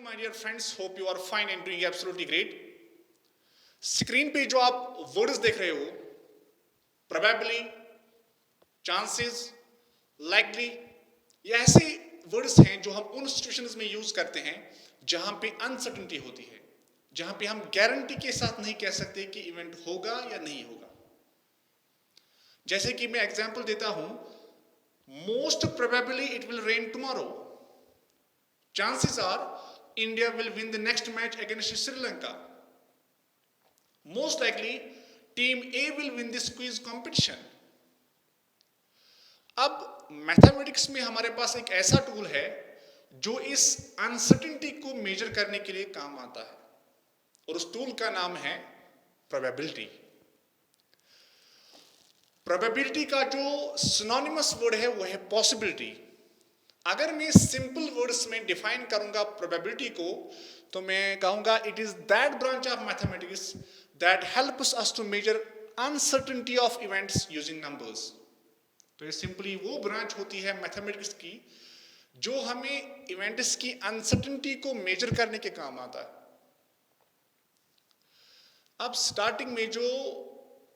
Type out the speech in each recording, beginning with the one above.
my dear friends, hope you are fine and doing absolutely great. Screen पे जो आप words देख रहे हो, probably, chances, likely, ये ऐसे वर्ड्स हैं जो हम उन सिचुएशंस में यूज करते हैं जहां पे अनसर्टेनिटी होती है, जहां पे हम गारंटी के साथ नहीं कह सकते कि इवेंट होगा या नहीं होगा। जैसे कि मैं एग्जांपल देता हूं, most probably it will rain tomorrow, chances are India will win the next match against Sri Lanka. Most likely, Team A will win this quiz competition. अब मैथमेटिक्स में हमारे पास एक ऐसा टूल है जो इस अनसर्टेनिटी को मेजर करने के लिए काम आता है, और उस टूल का नाम है प्रोबेबिलिटी। प्रोबेबिलिटी का जो सिनोनिमस वर्ड है वो है पॉसिबिलिटी। अगर मैं सिंपल वर्ड्स में डिफाइन करूंगा प्रोबेबिलिटी को, तो मैं कहूंगा it is that branch of mathematics that helps us to measure uncertainty of events using numbers. तो ये सिंपली वो ब्रांच होती है मैथमेटिक्स की जो हमें इवेंट्स की अनसर्टेनिटी को मेजर करने के काम आता है। अब स्टार्टिंग में जो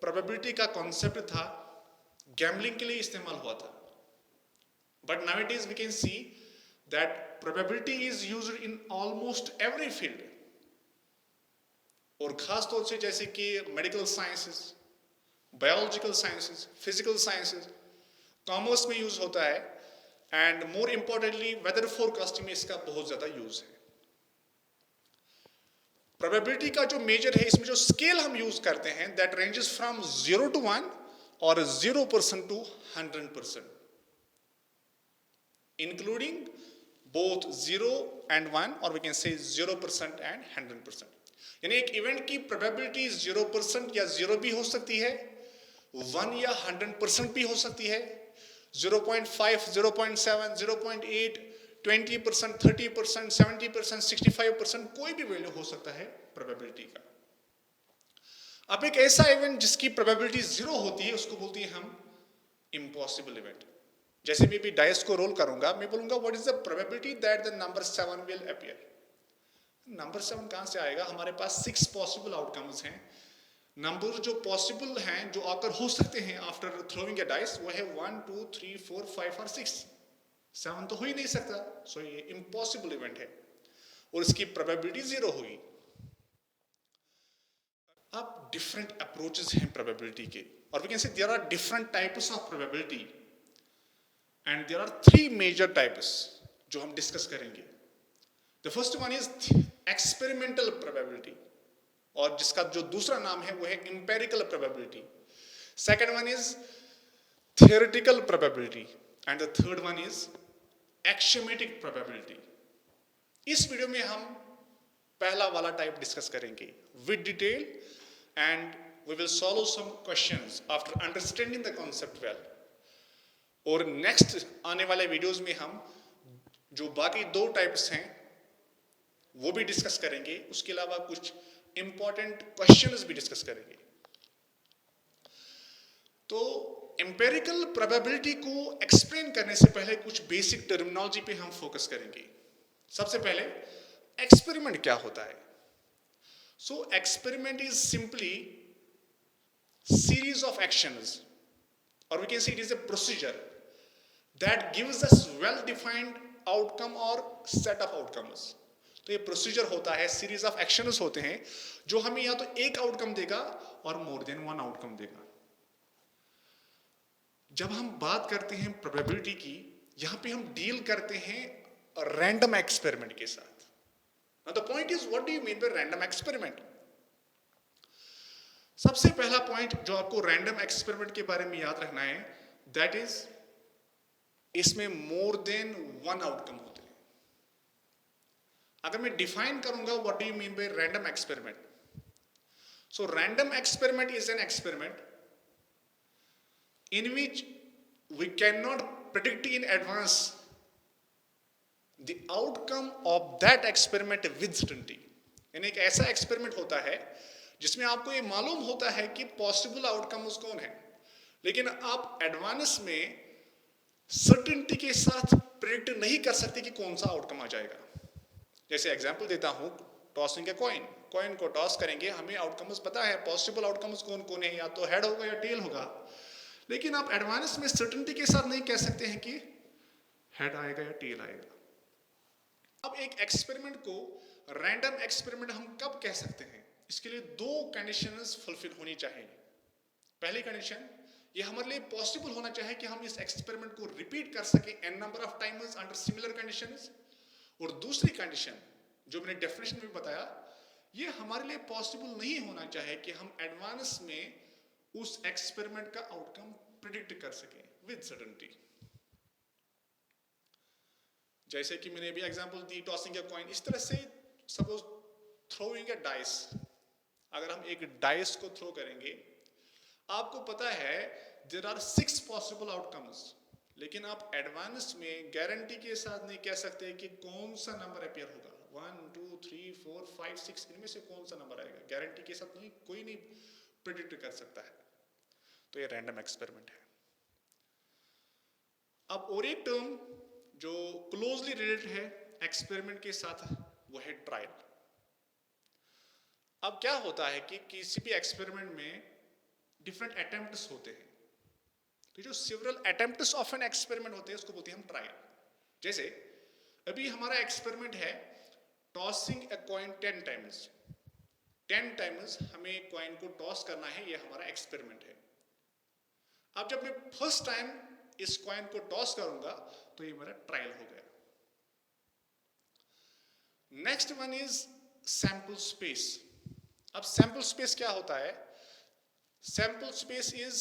प्रोबेबिलिटी का कॉन्सेप्ट था, गैम्बलिंग के लिए इस्तेमाल हुआ था, but nowadays we can see that probability is used in almost every field, और खास तौर से जैसे कि medical sciences, biological sciences, physical sciences, commerce में यूज होता है, and more importantly weather forecasting में इसका बहुत ज्यादा यूज है। प्रोबेबिलिटी का जो मेजर है, इसमें जो स्केल हम यूज करते हैं, दैट रेंजेस फ्रॉम 0 to 1 और 0% to 100%, including both 0 and 1, or we can say 0% and 100%। यानी एक इवेंट की प्रोबेबिलिटी 0% या 0 भी हो सकती है, 1 या 100% भी हो सकती है, 0.5, 0.7, 0.8, 20%, 30%, 70%, 65%, कोई भी वैल्यू हो सकता है प्रोबेबिलिटी का। अब एक ऐसा इवेंट जिसकी प्रोबेबिलिटी 0 होती है, उसको बोलते हैं हम इम्पॉसिबल इवेंट। जैसे मैं भी डाइस को रोल करूंगा, मैं बोलूंगा what is the probability that the number 7 will appear. Number 7 कहां से आएगा? हमारे पास 6 पॉसिबल आउटकम्स हैं। नंबर जो पॉसिबल हैं, जो आकर हो सकते हैं आफ्टर थ्रोइंग अ डाइस, वो है 1, 2, 3, 4, 5 और 6। 7 तो हो ही नहीं सकता, सो ये इम्पॉसिबल इवेंट है और इसकी प्रोबेबिलिटी 0 होगी। अब डिफरेंट अप्रोचेस हैं प्रोबेबिलिटी के, और we can say there are different types of probability, and there are 3 major types जो हम डिस्कस करेंगे। The first one is experimental probability, और जिसका जो दूसरा नाम है वो है empirical probability। Second one is theoretical probability, and the third one is axiomatic probability। इस वीडियो में हम पहला वाला टाइप डिस्कस करेंगे with detail, and we will solve some questions after understanding the concept well। और नेक्स्ट आने वाले videos में हम जो बाकी 2 टाइप्स हैं वो भी डिस्कस करेंगे, उसके अलावा कुछ इंपॉर्टेंट क्वेश्चंस भी डिस्कस करेंगे। तो एम्पिरिकल प्रोबेबिलिटी को एक्सप्लेन करने से पहले कुछ बेसिक टर्मिनोलॉजी पे हम फोकस करेंगे। सबसे पहले एक्सपेरिमेंट क्या होता है? So experiment is simply series of actions, or we can say it is a procedure that gives us well defined outcome or set of outcomes। तो ये प्रोसीजर होता है, सीरीज ऑफ एक्शंस होते हैं जो हमें या तो एक आउटकम देगा और मोर देन 1 आउटकम देगा। जब हम बात करते हैं प्रोबेबिलिटी की, यहां पे हम डील करते हैं रैंडम एक्सपेरिमेंट के साथ। Now the point is what do you mean by random experiment? सबसे पहला पॉइंट जो आपको रैंडम एक्सपेरिमेंट के बारे में याद रखना है, दैट इज इसमें मोर देन 1 आउटकम होते हैं। अगर मैं डिफाइन करूंगा what do you mean by random experiment, so random experiment is an experiment in which we can not predict in advance the outcome of that experiment with certainty. यानी एक ऐसा experiment होता है जिसमें आपको ये मालूम होता है कि पॉसिबल आउटकम्स कौन है, लेकिन आप एडवांस में सर्टेनिटी के साथ प्रेडिक्ट नहीं कर सकते कि कौन सा आउटकम आ जाएगा। जैसे एग्जांपल देता हूँ, टॉसिंग ए कॉइन, कॉइन को टॉस करेंगे, हमें आउटकम्स पता है, पॉसिबल आउटकम्स कौन कौन है, या तो हेड होगा या टेल होगा, लेकिन आप एडवांस में सर्टेनिटी के साथ नहीं कह सकते हैं कि हेड आएगा या टेल आएगा। अब एक एक्सपेरिमेंट को रैंडम एक्सपेरिमेंट हम कब कह सकते हैं? इसके लिए दो कंडीशंस फुलफिल होनी चाहिए। पहली कंडीशन, ये हमारे लिए पॉसिबल होना चाहिए कि हम इस एक्सपेरिमेंट को रिपीट कर सके n number of times under similar conditions. और दूसरी कंडीशन जो मैंने डेफिनेशन में बताया, ये हमारे लिए पॉसिबल नहीं होना चाहिए कि हम एडवांस में उस एक्सपेरिमेंट का आउटकम प्रिडिक्ट कर सकें विद सर्टेनिटी। जैसे कि मैंने अभी example the tossing a coin, इस तरह से सपोज थ्रोइंग ए डाइस, अगर हम एक डाइस को थ्रो करेंगे, आपको पता है देयर आर 6 पॉसिबल आउटकम्स, लेकिन आप एडवांस में गारंटी के साथ नहीं कह सकते कि कौन सा नंबर अपीयर होगा, 1 2 3 4 5 6 इनमें से कौन सा नंबर आएगा, गारंटी के साथ नहीं, कोई नहीं प्रिडिक्ट कर सकता है। तो ये रैंडम एक्सपेरिमेंट है। अब और एक टर्म जो क्लोजली रिलेटेड है एक्सपेरिमेंट के साथ, वो है ट्रायल। अब क्या होता है कि किसी भी एक्सपेरिमेंट में डिफरेंट अटेम्प्ट्स होते हैं, तो जो several attempts of an experiment होते हैं उसको बोलते हैं हम ट्रायल। जैसे अभी हमारा एक्सपेरिमेंट है tossing a coin 10 times, 10 times हमें कॉइन को टॉस करना है, ये हमारा एक्सपेरिमेंट है। अब जब मैं फर्स्ट टाइम इस कॉइन को टॉस करूंगा तो ये मेरा ट्रायल हो गया। Next one is sample space. अब सैंपल स्पेस क्या होता है? Sample space is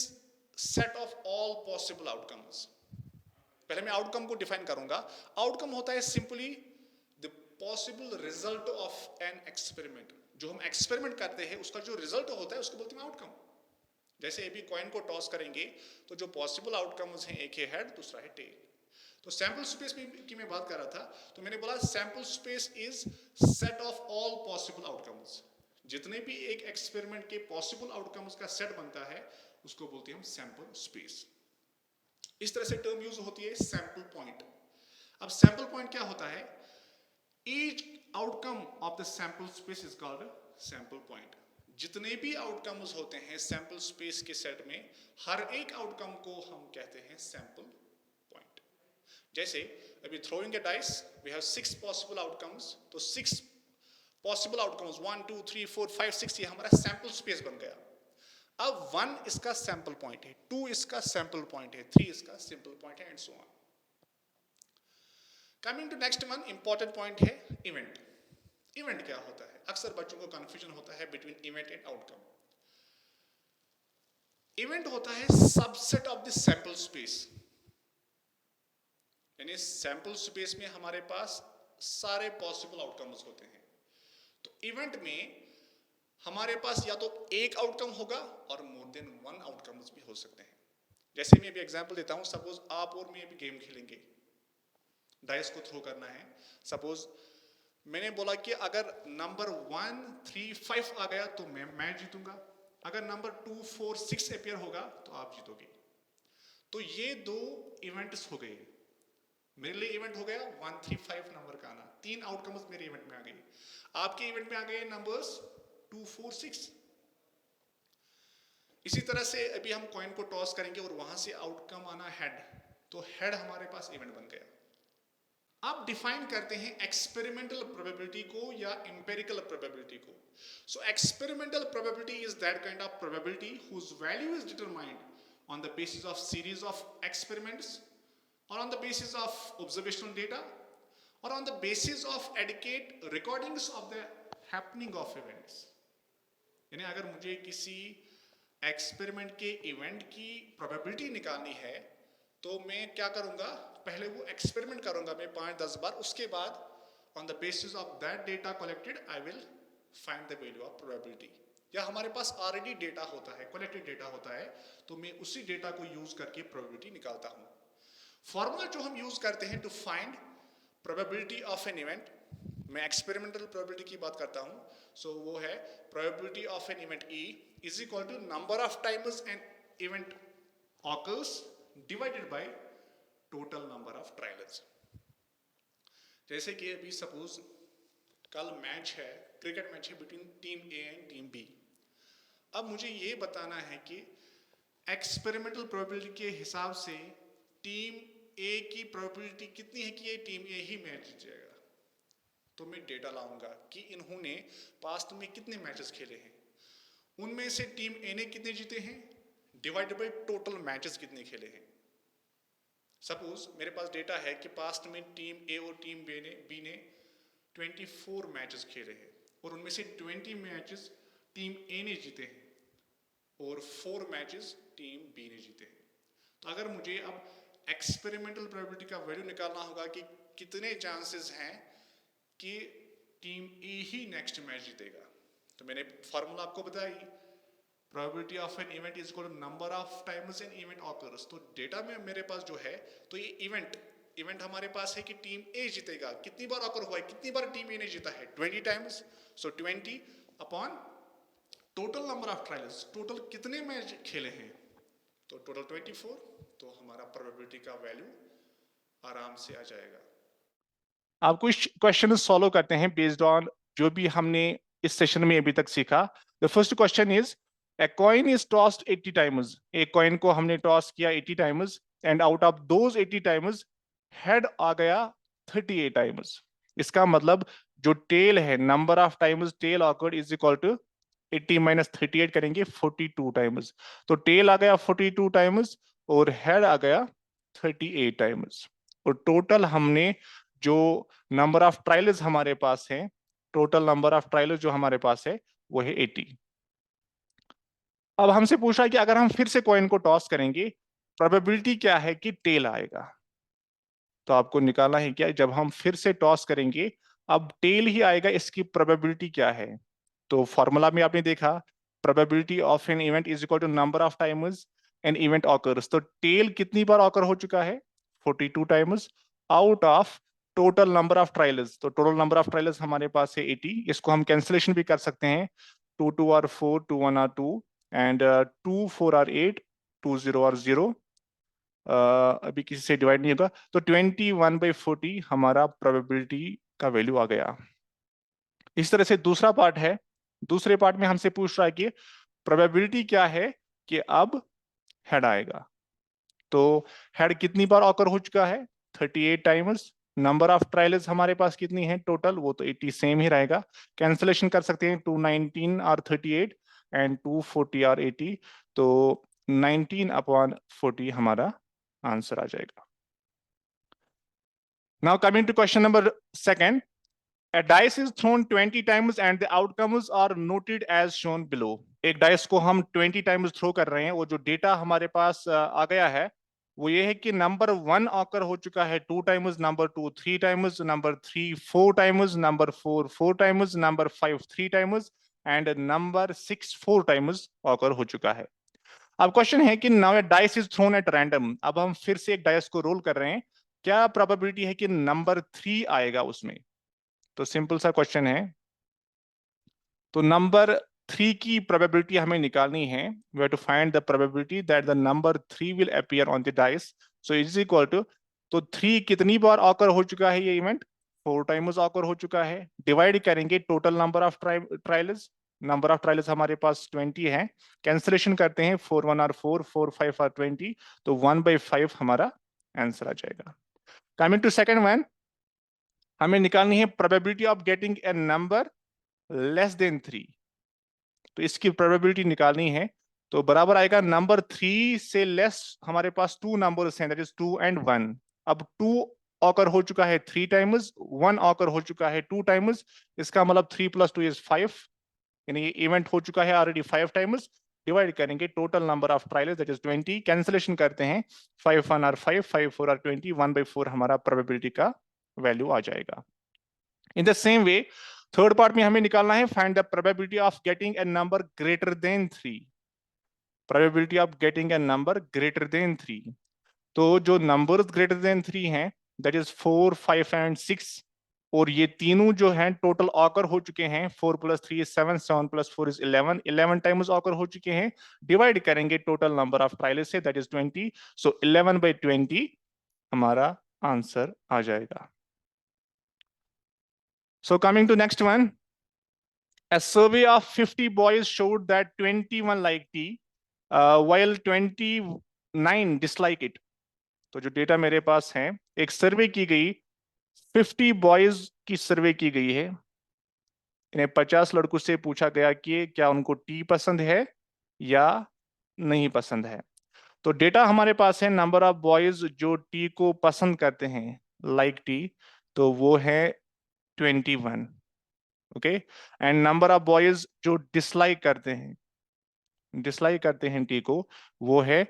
set of all possible outcomes. पहले मैं आउटकम को डिफाइन करूंगा। आउटकम होता है simply the possible result of an experiment. जो हम एक्सपेरिमेंट करते हैं उसका जो रिजल्ट होता है उसको बोलते हैं आउटकम। जैसे अभी कॉइन को टॉस करेंगे तो जो पॉसिबल आउटकम्स हैं, एक है हेड, दूसरा है टेल। तो सैंपल स्पेस की मैं बात कर रहा था, तो मैंने बोला sample space is set of all possible outcomes. जितने भी एक एक्सपेरिमेंट के पॉसिबल आउटकम्स का सेट बनता है उसको बोलते हैं हम सैंपल स्पेस। इस तरह से टर्म यूज होती है सैंपल पॉइंट। अब सैंपल पॉइंट क्या होता है? Each outcome of the sample space is called sample point. जितने भी आउटकम्स होते हैं सैंपल स्पेस के सेट में, हर एक आउटकम को हम कहते हैं सैंपल पॉइंट। जैसे अभी throwing a dice, we have 6 possible outcomes, तो 6 पॉसिबल आउटकम्स 1 2 3 4 5 6 ये हमारा सैंपल स्पेस बन गया। अब 1 इसका सैंपल पॉइंट है, 2 इसका सैंपल पॉइंट है, 3 इसका सैंपल पॉइंट है, and so on. Coming to next one, important point है इवेंट। इवेंट क्या होता है? अक्सर बच्चों को कंफ्यूजन होता है between event and outcome. Event होता है subset of the sample space, यानी सैंपल स्पेस में हमारे पास सारे पॉसिबल आउटकम्स होते हैं। तो इवेंट में हमारे पास या तो एक आउटकम होगा और मोर देन 1 आउटकम्स भी हो सकते हैं। जैसे मैं अभी एग्जांपल देता हूं, सपोज आप और मैं भी गेम खेलेंगे, डाइस को थ्रो करना है। सपोज मैंने बोला कि अगर नंबर 1 3 5 आ गया तो मैं जीतूंगा, अगर नंबर 2 4 6 अपीयर होगा तो आप जीतोगे। तो ये 2 इवेंट्स हो गए। मेरे लिए इवेंट हो गया 1 3 5 नंबर का आना, 3 आउटकम्स मेरे इवेंट में आ गए। आपके इवेंट में आ गए नंबर्स 2 4 6। इसी तरह से अभी हम कॉइन को टॉस करेंगे और वहां से आउटकम आना हेड, तो हेड हमारे पास इवेंट बन गया। आप डिफाइन करते हैं एक्सपेरिमेंटल प्रोबेबिलिटी को या एम्पिरिकल प्रोबेबिलिटी को। So experimental probability is that kind of probability whose value is determined on the basis of series of experiments, or on the basis of observational data, or on the basis of adequate recordings of the happening of events। यानी अगर मुझे किसी experiment के event की probability निकालनी है तो मैं क्या करूंगा? पहले वो एक्सपेरिमेंट करूंगा मैं 5-10 बार, उसके बाद on the basis of that data collected I will find the value of probability. या हमारे पास ऑलरेडी डेटा होता है, कलेक्टेड डेटा होता है, तो मैं उसी डेटा को यूज करके प्रोबेबिलिटी निकालता हूं। फॉर्मूला जो हम यूज करते हैं to find probability of an event, मैं एक्सपेरिमेंटल प्रोबेबिलिटी की बात करता हूं, सो वो है probability of an event E is equal to number of times an event occurs divided by total number of trials. जैसे कि अभी सपोज कल मैच है, क्रिकेट मैच है between team A and team B. अब मुझे ये बताना है कि एक्सपेरिमेंटल प्रोबेबिलिटी के हिसाब से टीम ए की प्रोबेबिलिटी कितनी है कि ये टीम ए ही मैच जीतेगा। तो मैं डेटा लाऊंगा कि इन्होंने पास्ट में कितने मैचेस खेले हैं, उनमें से टीम ए ने कितने जीते हैं डिवाइडेड बाय टोटल मैचेस कितने खेले हैं। सपोज मेरे पास डेटा है कि पास्ट में टीम ए और टीम बी ने 24 मैचेस खेले हैं और उनमें से 20 मैचेस टीम ए ने जीते हैं और 4 मैचेस टीम बी ने जीते हैं। तो अगर मुझे अब एक्सपेरिमेंटल प्रोबेबिलिटी का वैल्यू निकालना होगा कि कितने चांसेस हैं कि टीम ए ही नेक्स्ट मैच जीतेगा, तो मैंने फॉर्मूला आपको बताई, probability of an event is equal to number of times an event occurs. तो डेटा में मेरे पास जो है, तो ये इवेंट हमारे पास है कि टीम ए जीतेगा, कितनी बार ऑकर हुआ है, कितनी बार टीम ए ने जीता है 20 times. So 20 upon total number of trials, total कितने मैच खेले हैं, तो टोटल 24, तो हमारा प्रोबेबिलिटी का वैल्यू आराम से आ जाएगा। आप कुछ क्वेश्चन सॉल्व करते हैं बेस्ड ऑन जो भी हमने इस सेशन में अभी तक सीखा। The first question is a coin is tossed 80 times. एक कॉइन को हमने टॉस किया 80 times and out of those 80 times head आ गया 38 टाइम्स। इसका मतलब जो टेल है, number of times tail occurred is equal to 80 minus 38 करेंगे 42 टाइम्स। तो टेल आ गया 42 टाइम्स और हेड आ गया 38 टाइम्स। और टोटल हमने जो नंबर ऑफ ट्रायल्स हमारे पास है, टोटल नंबर ऑफ ट्रायल्स जो हमारे पास है वो है 80। अब हमसे पूछा कि अगर हम फिर से कॉइन को टॉस करेंगे प्रोबेबिलिटी क्या है कि टेल आएगा। तो आपको निकालना है क्या, जब हम फिर से टॉस करेंगे अब टेल ही आएगा, इसकी प्रोबेबिलिटी क्या है। तो फॉर्मूला में आपने देखा probability of an event is equal to number of times an event occurs. तो टेल कितनी बार ऑकर हो चुका है 42 times out of total number of trials. तो टोटल नंबर ऑफ ट्रायल्स हमारे पास है 80। इसको हम कैंसिलेशन भी कर सकते हैं, 2 2 are 4, 2 1 are 2 and 2 4 are 8, 2 0 are 0। अभी किसी से डिवाइड नहीं होगा, तो 21/40 हमारा प्रोबेबिलिटी का वैल्यू आ गया। इस तरह से दूसरा पार्ट है, दूसरे पार्ट में हमसे पूछ रहा है कि प्रोबेबिलिटी क्या है कि अब हेड आएगा। तो हेड कितनी बार ऑकर हो चुका है 38 टाइम्स। नंबर ऑफ ट्रायल्स हमारे पास कितनी है टोटल, वो तो 80 सेम ही रहेगा। कैंसिलेशन कर सकते हैं, 219 आर 38 एंड 240 आर 80। तो 19/40 हमारा आंसर आ जाएगा। Now coming to question number second, a dice is thrown 20 times and the outcomes are noted as shown below। एक डाइस को हम 20 टाइम्स थ्रो कर रहे हैं, वो जो डेटा हमारे पास आ गया है वो ये है कि नंबर 1 ऑकर हो चुका है 2 times, number 2 3 times, number 3 4 times, number 4 4 times, number 5 3 times and number 6 4 times occur हो चुका है। अब क्वेश्चन है कि now A dice is throne eight random. अब हम फिर से एक डाइस को रोल कर रहे हैं, क्या प्रोबेबिलिटी है कि नंबर 3 आएगा उसमें। तो सिंपल सा क्वेश्चन है, तो नंबर 3 की प्रोबेबिलिटी हमें निकालनी है। We have to find the probability that the number 3 will appear on the dice. So is equal to, तो 3 कितनी बार ऑकर हो चुका है ये इवेंट, 4 टाइम्स ऑकर हो चुका है। डिवाइड करेंगे total number of trials, number of trials हमारे पास 20 है। कैंसिलेशन करते हैं, 4 1 आर 4, 4 5 आर 20, तो 1/5 हमारा आंसर आ जाएगा। कमिंग टू सेकंड वन, हमें निकालनी है probability of getting a number less than 3। तो इसकी प्रोबेबिलिटी निकालनी है, तो बराबर आएगा नंबर 3 से लेस हमारे पास 2 नंबर्स हैं, दैट इज 2 एंड 1। अब 2 ऑकर हो चुका है 3 टाइम्स, 1 ऑकर हो चुका है 2 टाइम्स, इसका मतलब 3 + 2 इज 5, यानी ये इवेंट हो चुका है ऑलरेडी 5 टाइम्स। डिवाइड करेंगे total number of trials that is 20, cancellation करते हैं, 5 1 आर 5, 5 4 आर 20, 1/4 हमारा प्रोबेबिलिटी का वैल्यू आ जाएगा। In the same way third part में हमें निकालना है find the probability of getting a number greater than 3। Probability of getting a number greater than 3, तो जो नंबर्स ग्रेटर देन 3 हैं दैट इज 4 5 एंड 6, और ये तीनों जो हैं टोटल ऑकर हो चुके हैं, 4 + 3 is 7, 7 + 4 is 11, 11 टाइम्स ऑकर हो चुके हैं। डिवाइड करेंगे total number of trials say that is 20, सो 11/20 हमारा आंसर आ जाएगा। So coming to next one, a survey of 50 boys showed that 21 like tea, while 29 dislike it. तो जो डेटा मेरे पास है, एक सर्वे की गई, 50 बॉयज की सर्वे की गई है, इन्हें 50 लड़कों से पूछा गया कि क्या उनको टी पसंद है या नहीं पसंद है। तो डेटा हमारे पास है, नंबर ऑफ बॉयज जो टी को पसंद करते हैं, लाइक टी, तो वो है 21, okay. And number of boys जो डिसलाइक करते हैं टी को, वो है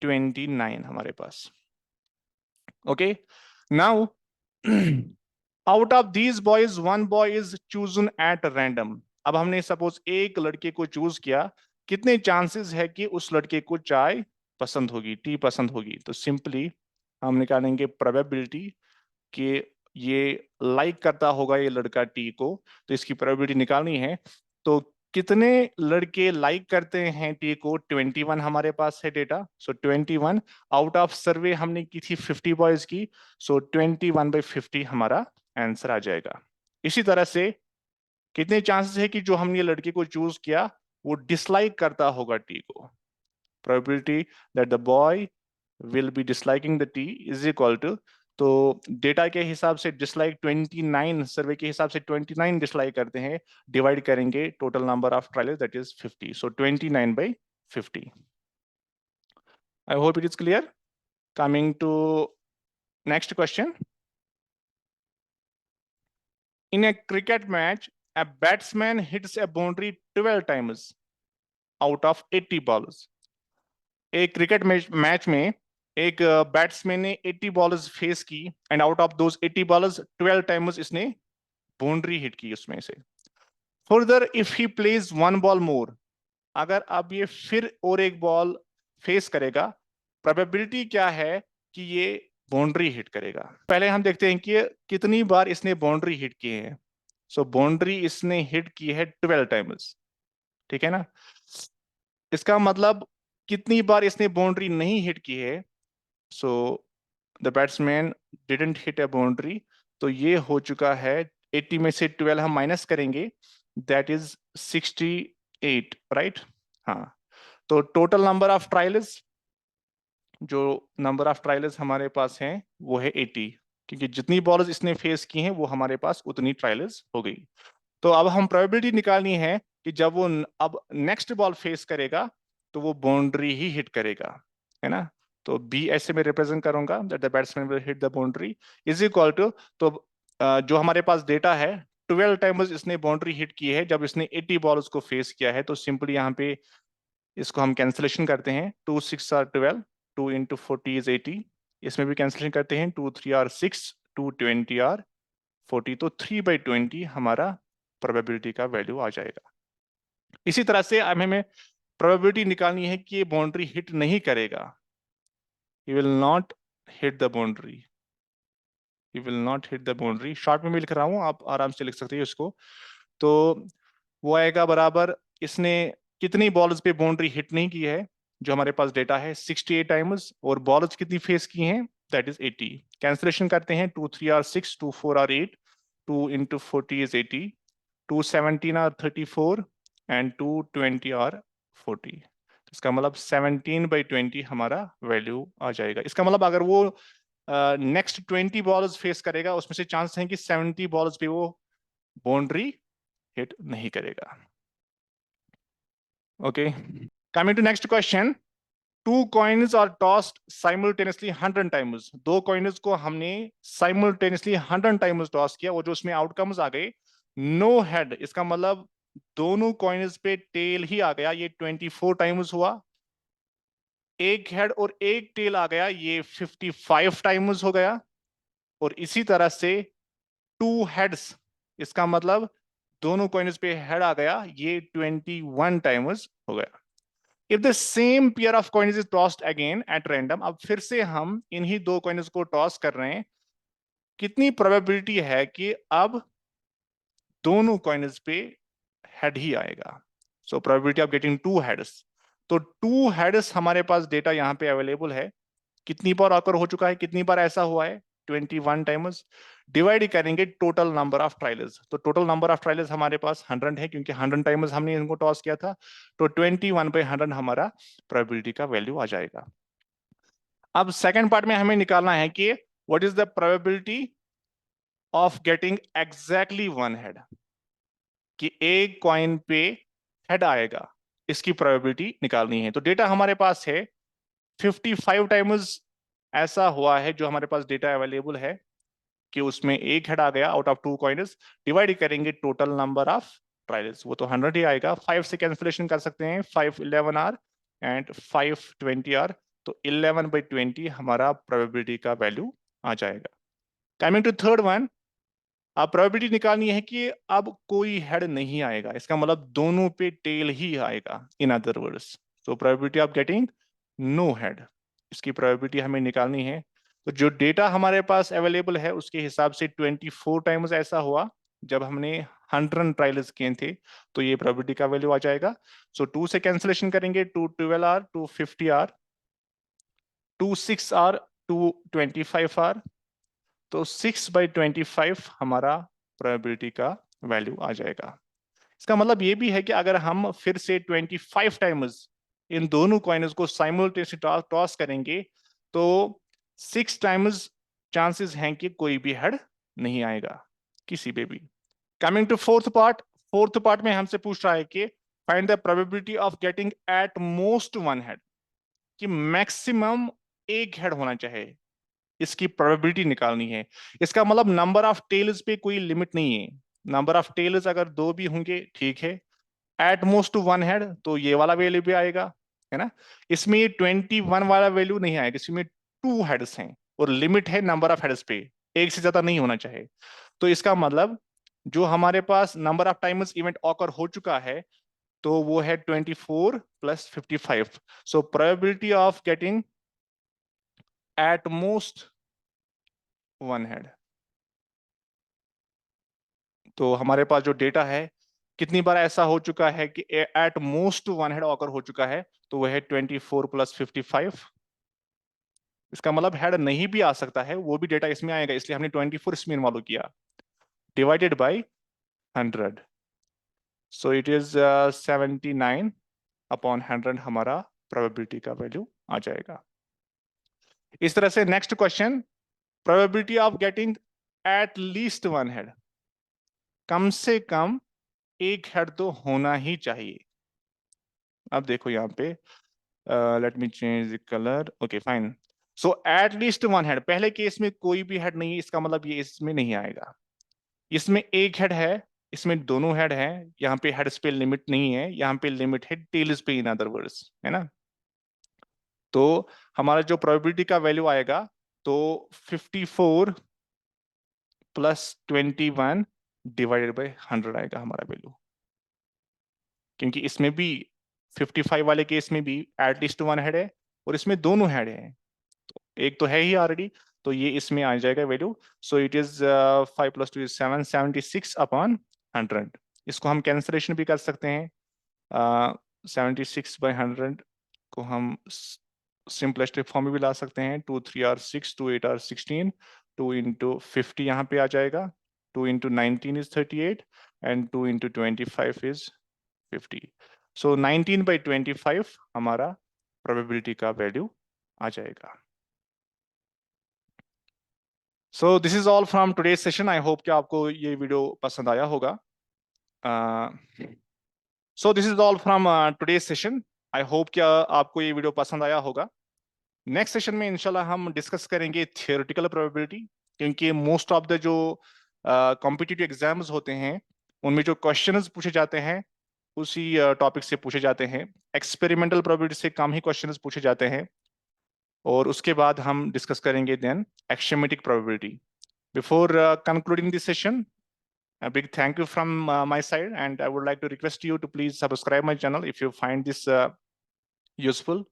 29 हमारे पास, okay. Now out of these boys one boy is chosen at random. अब हमने सपोज एक लड़के को चूज किया, कितने चांसेस है कि उस लड़के को चाय पसंद होगी, टी पसंद होगी। तो सिंपली हम निकालेंगे प्रोबेबिलिटी कि ये लाइक करता होगा ये लड़का टी को, तो इसकी प्रोबेबिलिटी निकालनी है। तो कितने लड़के लाइक करते हैं टी को, 21 हमारे पास है डेटा। सो 21 आउट ऑफ सर्वे हमने की थी 50 बॉयज की, सो 21/50 हमारा आंसर आ जाएगा। इसी तरह से कितने चांसेस है कि जो हमने लड़के को चूज किया वो डिसलाइक करता होगा टी को। Probability that the boy will be disliking the tea is equal to, तो डेटा के हिसाब से डिसलाइक 29, सर्वे के हिसाब से 29 डिसलाइक करते हैं, डिवाइड करेंगे total number of trials that is 50, so 29/50। I hope it is clear. Coming to next question, in a cricket match a batsman hits a boundary 12 times out of 80 balls। एक cricket match में एक batsman ने 80 balls face की, and out of those 80 balls 12 times इसने boundary hit की उसमें से। Further if he plays one ball more, अगर अब ये फिर और एक बॉल फेस करेगा, प्रोबेबिलिटी क्या है कि ये बाउंड्री हिट करेगा। पहले हम देखते हैं कि कितनी बार इसने बाउंड्री हिट की है। सो बाउंड्री इसने हिट की है 12 टाइम्स, ठीक है ना। इसका मतलब कितनी बार इसने बाउंड्री नहीं हिट की है, so the batsman didn't hit a boundary, तो ये हो चुका है 80 में से 12 हम माइनस करेंगे, दैट इज 68, राइट। हाँ, तो टोटल नंबर ऑफ ट्रायल्स, जो नंबर ऑफ ट्रायल्स हमारे पास हैं वो है 80, क्योंकि जितनी बॉल्स इसने फेस की हैं वो हमारे पास उतनी ट्रायल्स हो गई। तो अब हम प्रोबेबिलिटी निकालनी है कि जब वो अब नेक्स्ट बॉल फेस करेगा तो वो बाउंड्री ही हिट करेगा, है ना। तो बी ऐसे में रिप्रेजेंट करूंगा, that the batsman will hit the boundary is equal to, तो जो हमारे पास डेटा है 12 टाइम्स इसने बाउंड्री हिट की है जब इसने 80 बॉल्स को फेस किया है। तो सिंपली यहाँ पे इसको हम कैंसिलेशन करते हैं, 2 6 आर 12, 2 into 40 is 80, इसमें भी कैंसिलेशन करते हैं, 2 3 आर 6, 2 20 आर 40, तो 3/20 हमारा प्रोबेबिलिटी का वैल्यू आ जाएगा। इसी तरह से अब हमें प्रोबेबिलिटी निकालनी है कि ये बाउंड्री हिट नहीं करेगा, he will not hit the boundary, he will not hit the boundary। Short में भी लिख रहा हूं, आप आराम से लिख सकते हैं उसको। तो वो आएगा बराबर, इसने कितनी बॉल्स पे बाउंड्री हिट नहीं की है, जो हमारे पास डेटा है 68 टाइम्स, और बॉल्स कितनी फेस की हैं, दैट इज 80। कैंसिलेशन करते हैं, 2 3 are 6, 2 4 are 8, 2 into 40 is 80, 2 17 are 34 and 2 20 are 40। इसका मतलब 17/20 हमारा वैल्यू आ जाएगा। इसका मतलब अगर वो नेक्स्ट 20 बॉल्स फेस करेगा, उसमें से चांस है कि 70 बॉल्स पे वो बाउंड्री हिट नहीं करेगा। Okay, coming to next question, 2 coins are tossed simultaneously 100 times। 2 coins को हमने simultaneously 100 times टॉस किया, वो जो उसमें आउटकम्स आ गए, नो हेड, इसका मतलब दोनों कॉइन्स पे टेल ही आ गया, ये 24 टाइम्स हुआ। एक हेड और एक टेल आ गया, ये 55 टाइम्स हो गया। और इसी तरह से 2 हेड्स, इसका मतलब दोनों कॉइन्स पे हेड आ गया, ये 21 टाइम्स हो गया। If the same pair of coins is tossed again eight random, अब फिर से हम इन्हीं 2 कॉइन्स को टॉस कर रहे हैं, कितनी प्रोबेबिलिटी है कि अब दोनों कॉइन्स पे हेड ही आएगा। सो प्रोबेबिलिटी ऑफ गेटिंग 2 हेड्स, तो 2 हेड्स हमारे पास डेटा यहाँ पे अवेलेबल है। कितनी बार ऑकर हो चुका है, कितनी बार ऐसा हुआ है, 21 टाइम्स, डिवाइड करेंगे टोटल नंबर ऑफ ट्रायल्स। तो टोटल नंबर ऑफ ट्रायल्स हमारे पास 100 है, क्योंकि 100 टाइम्स हमने इनको टॉस किया था। तो 21/100 हमारा प्रोबेबिलिटी का वैल्यू आ जाएगा। अब सेकंड पार्ट में हमें निकालना है कि what is the probability of getting exactly one head, कि एक कॉइन पे हेड आएगा, इसकी प्रोबेबिलिटी निकालनी है। तो डेटा हमारे पास है 55 टाइम्स ऐसा हुआ है, जो हमारे पास डेटा अवेलेबल है कि उसमें एक हेड आ गया आउट ऑफ 2 कॉइन्स। डिवाइड करेंगे टोटल नंबर ऑफ ट्रायल्स, वो तो 100 ही आएगा। 5 से कैंसिलेशन कर सकते हैं, 5 11 आर एंड 5 20 आर। तो 11/20 हमारा प्रोबेबिलिटी का वैल्यू आ जाएगा। कमिंग टू थर्ड वन, अब प्रोबेबिलिटी निकालनी है कि अब कोई हेड नहीं आएगा, इसका मतलब दोनों पे टेल ही आएगा, in other words. So probability of getting no head, इसकी प्रोबेबिलिटी हमें निकालनी है। तो जो डेटा हमारे पास अवेलेबल है उसके हिसाब से 24 टाइम्स ऐसा हुआ जब हमने 100 ट्रायल्स किए थे, तो ये प्रोबेबिलिटी का वैल्यू आ जाएगा। सो 2 से कैंसिलेशन करेंगे, 2 12 आर, 2 50 आर, 2 6 आर, 2 25 आर। तो 6/25 हमारा प्रोबेबिलिटी का वैल्यू आ जाएगा। इसका मतलब ये भी है कि अगर हम फिर से 25 टाइम्स इन दोनों कॉइन्स को साइमल्टेनियसली टॉस करेंगे, तो 6 टाइम्स चांसेस हैं कि कोई भी हेड नहीं आएगा किसी पे भी। कमिंग टू फोर्थ पार्ट में हमसे पूछ रहा है कि find the probability of getting at most one head, कि मैक्सिमम एक हेड होना चाहिए, इसकी प्रोबेबिलिटी निकालनी है। इसका मतलब नंबर ऑफ टेल्स पे कोई लिमिट नहीं है, नंबर ऑफ टेल्स अगर 2 भी होंगे ठीक है। एट मोस्ट वन हेड, तो ये वाला वैल्यू भी आएगा, है ना। इसमें 21 वाला वैल्यू नहीं आएगा, इसमें 2 हेड्स हैं और लिमिट है नंबर ऑफ हेड्स पे, एक से ज्यादा नहीं होना चाहिए। तो इसका मतलब जो हमारे पास number of times event occur हो चुका है, तो वो है 24 + 55। So probability of getting at most one head, तो हमारे पास जो डेटा है कितनी बार ऐसा हो चुका है कि eight most one head occur हो चुका है, तो वह है 24 + 55। इसका मतलब हेड नहीं भी आ सकता है, वो भी डेटा इसमें आएगा, इसलिए हमने 24 इसमें इन्वॉल्व किया, divided by 100। So it is 79/100 हमारा प्रोबेबिलिटी का वैल्यू आ जाएगा। इस तरह से next question, probability of getting at least one head, कम से कम एक हेड तो होना ही चाहिए। अब देखो यहाँ पे, let me change the colour, okay fine. So eight least one head, पहले केस में कोई भी हेड नहीं है, इसका मतलब ये इसमें नहीं आएगा। इसमें एक हेड है, इसमें दोनों हेड है, यहाँ पे हेड्स पे लिमिट नहीं है, यहाँ पे लिमिट है टेल्स पे, इन अदर वर्ड्स, है ना। तो हमारा जो प्रोबेबिलिटी का वैल्यू आएगा, तो 54 + 21 डिवाइडेड बाय 100 आएगा हमारा वैल्यू, क्योंकि इसमें भी 55 वाले केस में भी एटलीस्ट वन हेड है और इसमें दोनों हेड है, तो एक तो है ही ऑलरेडी, तो ये इसमें आ जाएगा वैल्यू। So it is 5 + 2 = 7, 76/100। इसको हम कैंसिलेशन भी कर सकते हैं, 76/100 को हम सिंपलेस्टिक फॉर्म में भी ला सकते हैं, 2 3 आर 6, 2 8 आर 16, 2 × 50 यहाँ पे आ जाएगा, 2 × 19 is 38 and 2 × 25 is 50। सो 19/25 हमारा प्रोबेबिलिटी का वैल्यू आ जाएगा। So this is all from today's session. I hope कि आपको ये वीडियो पसंद आया होगा। So this is all from today's session. I hope कि आपको ये वीडियो पसंद आया होगा। नेक्स्ट सेशन में इंशाल्लाह हम डिस्कस करेंगे थियोरेटिकल प्रोबेबिलिटी, क्योंकि मोस्ट ऑफ द जो कॉम्पिटिटिव एग्जाम्स होते हैं उनमें जो क्वेश्चंस पूछे जाते हैं उसी टॉपिक से पूछे जाते हैं। एक्सपेरिमेंटल प्रोबेबिलिटी से कम ही क्वेश्चंस पूछे जाते हैं, और उसके बाद हम डिस्कस करेंगे then axiomatic probability. Before concluding this session, a big thank you from my side, and I would like to request you to please subscribe my channel if you find this useful,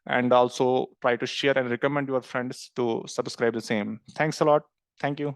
and also try to share and recommend your friends to subscribe the same. Thanks a lot. Thank you.